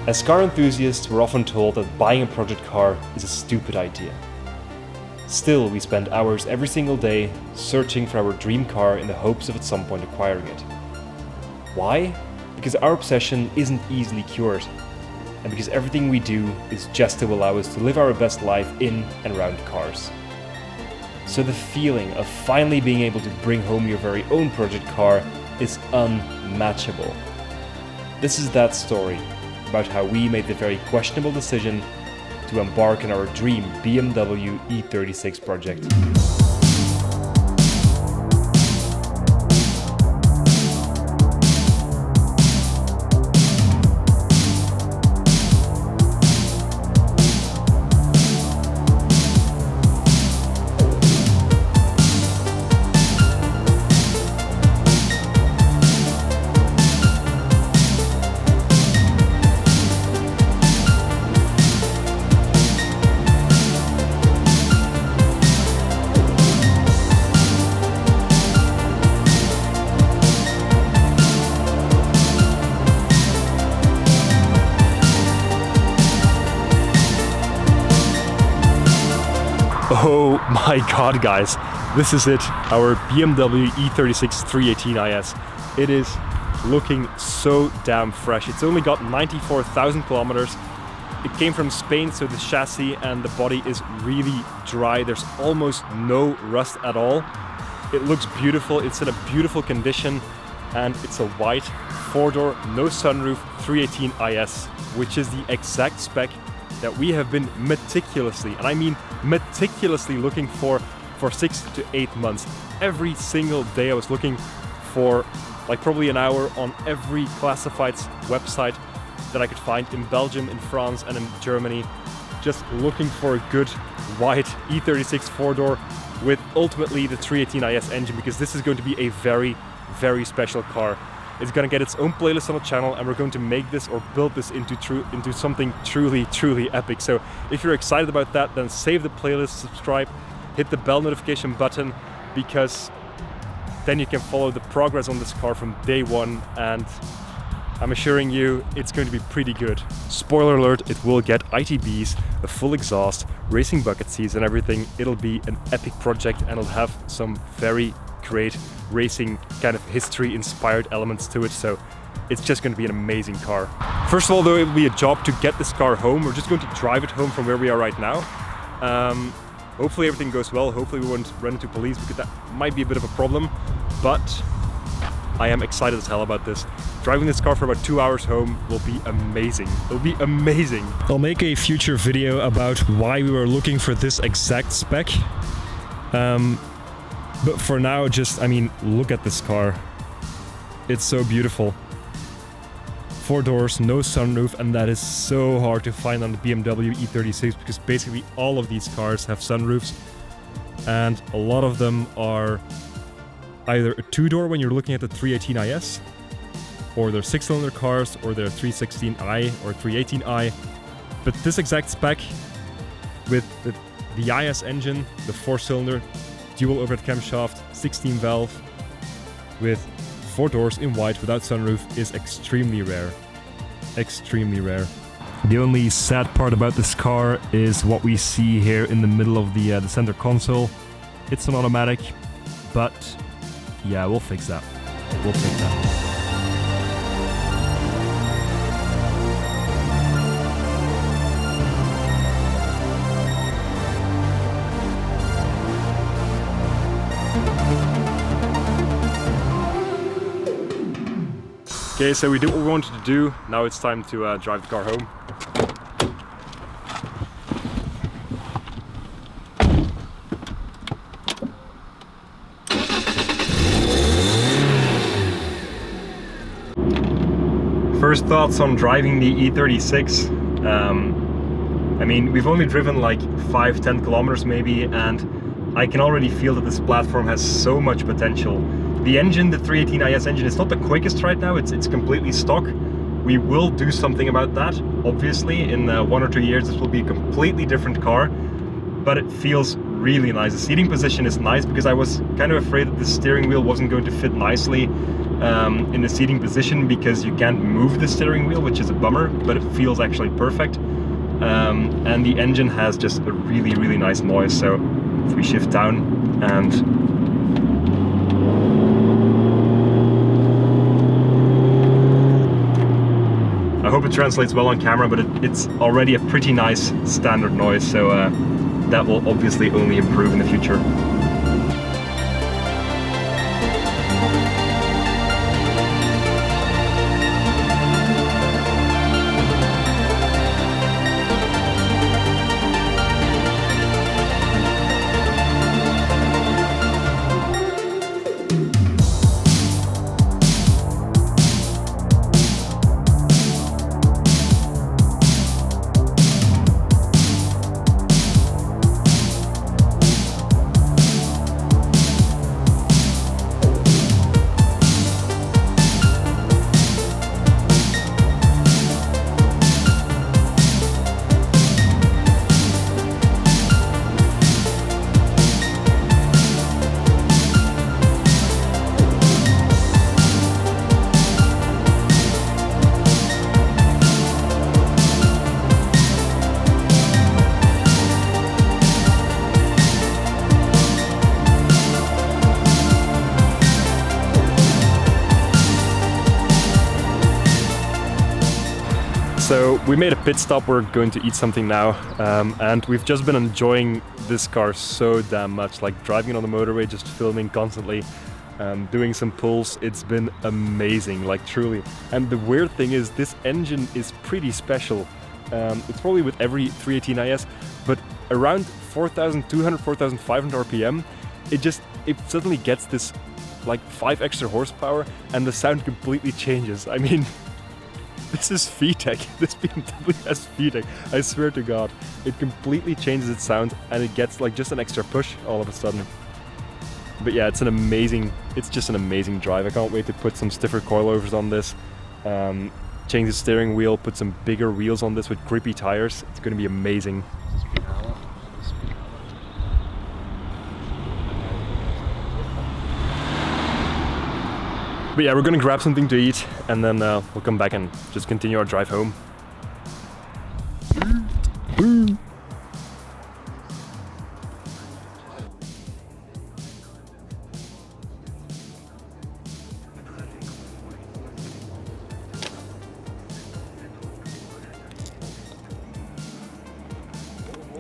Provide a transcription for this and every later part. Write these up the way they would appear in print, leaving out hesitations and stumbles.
As car enthusiasts, we're often told that buying a project car is a stupid idea. Still, we spend hours every single day searching for our dream car in the hopes of at some point acquiring it. Why? Because our obsession isn't easily cured, and because everything we do is just to allow us to live our best life in and around cars. So the feeling of finally being able to bring home your very own project car is unmatchable. This is that story about how we made the very questionable decision to embark on our dream BMW E36 project. Oh my god, guys, this is it, our BMW E36 318IS. It is looking so damn fresh. It's only got 94,000 kilometers. It came from Spain, so the chassis and the body is really dry. There's almost no rust at all. It looks beautiful, it's in a beautiful condition, and it's a white 4-door, no sunroof 318IS, which is the exact spec that we have been meticulously, and I mean meticulously, looking for 6 to 8 months. Every single day I was looking for like probably an hour on every classifieds website that I could find in Belgium, in France and in Germany, just looking for a good white E36 4-door with ultimately the 318IS engine, because this is going to be a very, very special car. It's going to get its own playlist on the channel, and we're going to make this or build this into something truly, truly epic. So if you're excited about that, then save the playlist, subscribe, hit the bell notification button, because then you can follow the progress on this car from day one, and I'm assuring you it's going to be pretty good. Spoiler alert, it will get ITBs, a full exhaust, racing bucket seats and everything. It'll be an epic project, and it'll have some very great racing kind of history inspired elements to it, so it's just going to be an amazing car. First of all though, it will be a job to get this car home. We're just going to drive it home from where we are right now. Hopefully everything goes well, hopefully we won't run into police, because that might be a bit of a problem, but I am excited as hell about this. Driving this car for about 2 hours home will be amazing. It'll be amazing. I'll make a future video about why we were looking for this exact spec. But for now, just, I mean, look at this car. It's so beautiful. 4 doors, no sunroof, and that is so hard to find on the BMW E36, because basically all of these cars have sunroofs, and a lot of them are either a 2-door when you're looking at the 318IS, or they're 6-cylinder cars, or they're 316i or 318i. But this exact spec with the IS engine, the 4-cylinder, dual overhead camshaft, 16 valve with 4 doors in white without sunroof is extremely rare. Extremely rare. The only sad part about this car is what we see here in the middle of the center console. It's an automatic, but yeah, we'll fix that. We'll fix that. Okay, so we did what we wanted to do. Now it's time to drive the car home. First thoughts on driving the E36. I mean, we've only driven like 5-10 kilometers maybe, and I can already feel that this platform has so much potential. The engine, the 318IS engine, is not the quickest right now, it's completely stock. We will do something about that, obviously. In 1 or 2 years this will be a completely different car, but it feels really nice. The seating position is nice because I was kind of afraid that the steering wheel wasn't going to fit nicely in the seating position, because you can't move the steering wheel, which is a bummer, but it feels actually perfect. And the engine has just a really nice noise. So if we shift down, and I hope it translates well on camera, but it's already a pretty nice standard noise, so that will obviously only improve in the future. So we made a pit stop, we're going to eat something now, and we've just been enjoying this car so damn much, like driving it on the motorway, just filming constantly, doing some pulls. It's been amazing, like truly. And the weird thing is, this engine is pretty special. It's probably with every 318IS, but around 4,200, 4,500 RPM, it suddenly gets this like 5 extra horsepower, and the sound completely changes. I mean, this is VTEC. This BMW has VTEC. I swear to God, it completely changes its sound, and it gets like just an extra push all of a sudden. But yeah, it's just an amazing drive. I can't wait to put some stiffer coilovers on this, change the steering wheel, put some bigger wheels on this with grippy tires. It's going to be amazing. But yeah, we're gonna grab something to eat, and then we'll come back and just continue our drive home.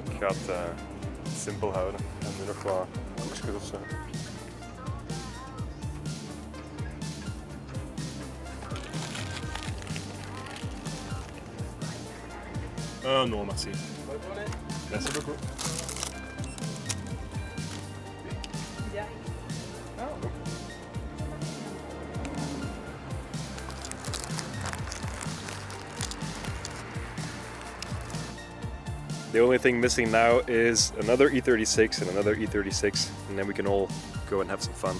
Ik ga het simpel houden en nu nog wat koekjes of zo. Non, merci. Merci beaucoup. The only thing missing now is another E36 and another E36, and then we can all go and have some fun.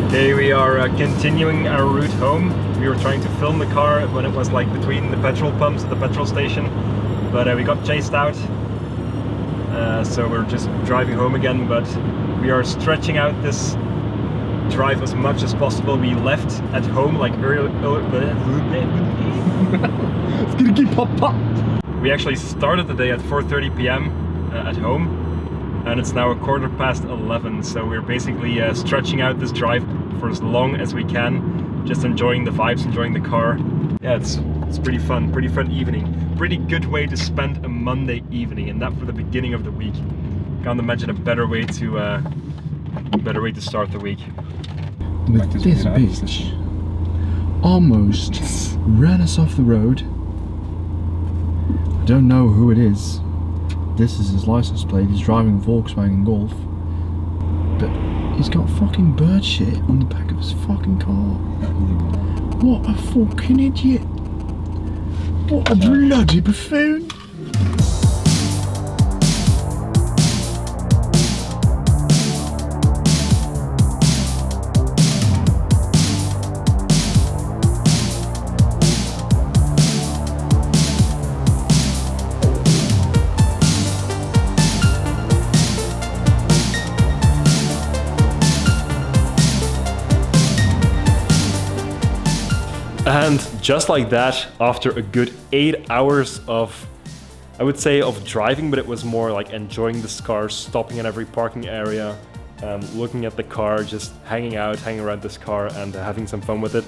Okay, we are continuing our route home. We were trying to film the car when it was like between the petrol pumps at the petrol station, but we got chased out, so we're just driving home again. But we are stretching out this drive as much as possible. We left at home like early. We actually started the day at 4:30 p.m. At home, and it's now 11:15, so we're basically stretching out this drive for as long as we can, just enjoying the vibes, enjoying the car. Yeah, it's pretty fun evening. Pretty good way to spend a Monday evening, and that for the beginning of the week. Can't imagine a better way to start the week. But this bitch almost ran us off the road. I don't know who it is, this is his license plate. He's driving Volkswagen Golf. But he's got fucking bird shit on the back of his fucking car. What a fucking idiot. What a bloody buffoon. And just like that, after a good 8 hours of, I would say, of driving, but it was more like enjoying this car, stopping at every parking area, looking at the car, just hanging around this car and having some fun with it.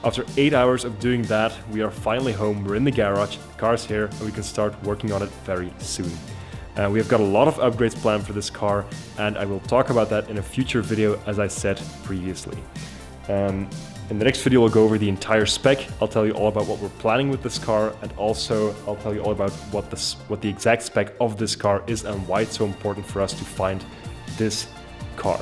After 8 hours of doing that, we are finally home. We're in the garage, the car's here, and we can start working on it very soon. We have got a lot of upgrades planned for this car, and I will talk about that in a future video, as I said previously. In the next video, we'll go over the entire spec. I'll tell you all about what we're planning with this car, and also I'll tell you all about what the exact spec of this car is and why it's so important for us to find this car.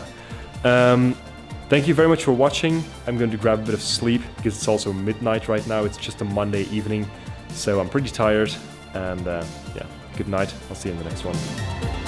Thank you very much for watching. I'm going to grab a bit of sleep because it's also midnight right now. It's just a Monday evening, so I'm pretty tired. And yeah, good night. I'll see you in the next one.